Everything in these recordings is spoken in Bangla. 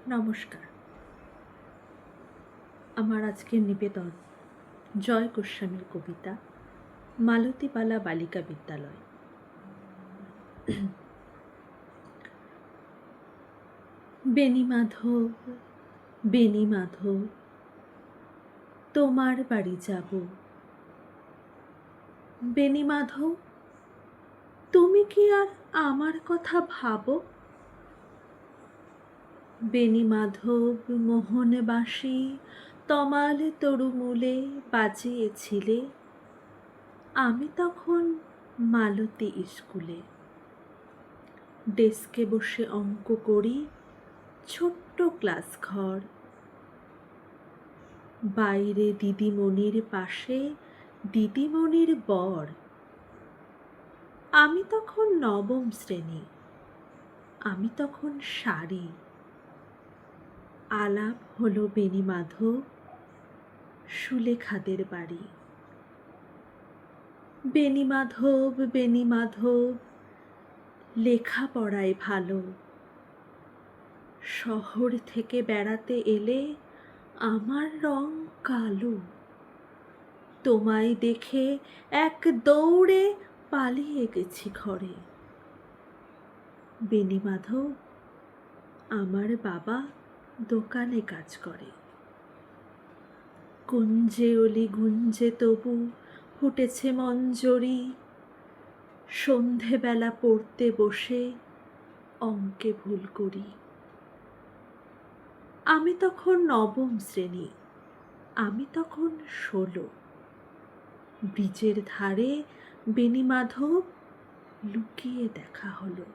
নমস্কার। আমার আজকের নিবেদন জয় গোস্বামীর কবিতা মালতীবালা বালিকা বিদ্যালয়। বেণীমাধব, বেণীমাধব, তোমার বাড়ি যাব। বেণীমাধব, তুমি কি আর আমার কথা ভাবো? বেণীমাধব মোহন বাঁশি তমাল তরুমূলে বাজিয়েছিলে, আমি তখন মালতী স্কুলে। ডেস্কে বসে অঙ্ক করি, ছোট্ট ক্লাস ঘর। বাইরে দিদিমণির পাশে দিদিমণির বর। আমি তখন নবম শ্রেণী, আমি তখন শাড়ি। আলাপ হলো বেণীমাধব, সুলেখাদের বাড়ি। বেণীমাধব, বেণীমাধব, লেখাপড়ায় ভালো। শহর থেকে বেড়াতে এলে আমার রং কালো। তোমায় দেখে এক দৌড়ে পালিয়ে গেছি ঘরে। বেণীমাধব, আমার বাবা দোকানে কাজ করে। কুঞ্জে অলি গুঞ্জে তবু ফুটেছে মঞ্জরি, সন্ধেবেলা পড়তে বসে অঙ্কে ভুল করি। আমি তখন নবম শ্রেণী, আমি তখন 16। ব্রিজের ধারে বেণীমাধব লুকিয়ে দেখা হলো।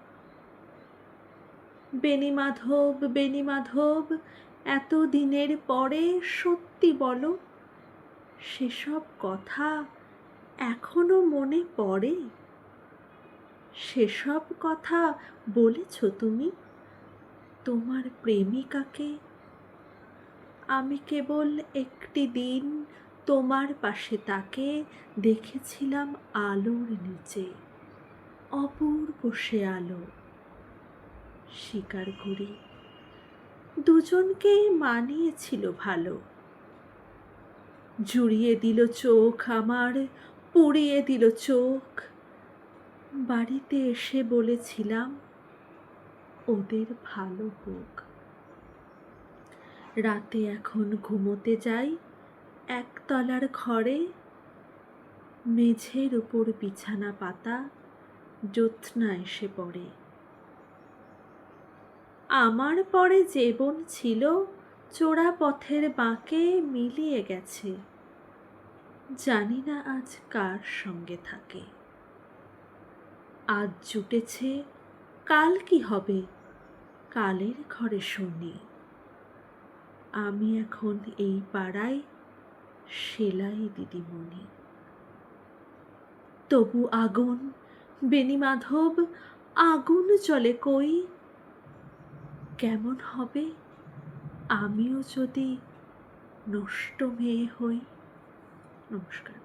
বেণীমাধব, বেণীমাধব, এত দিনের পরে সত্যি বলো, সেসব কথা এখনো মনে পড়ে? সেসব কথা বলেছ তুমি তোমার প্রেমিকাকে? আমি কেবল একটি দিন তোমার পাশে তাকে দেখেছিলাম আলোর নিচে, অপূর্ব সে আলো। স্বীকার করি, দুজনকেই মানিয়েছিল ভালো। জুড়িয়ে দিল চোখ আমার, পুড়িয়ে দিল চোখ। বাড়িতে এসে বলেছিলাম ওদের ভালো হোক। রাতে এখন ঘুমোতে যাই একতলার ঘরে। মেঝের উপর বিছানা পাতা, জ্যোৎস্না এসে পড়ে। আমার পরে যে বোন ছিল চোরা পথের বাঁকে মিলিয়ে গেছে, জানি না আজ কার সঙ্গে থাকে। আজ জুটেছে, কাল কি হবে কালের ঘরে শুনি। আমি এখন এই পাড়ায় সেলাই দিদিমণি। তবু আগুন, বেণীমাধব, আগুন জ্বলে কই। কেমন হবে আমিও যদি নষ্ট মেয়ে হই? নমস্কার।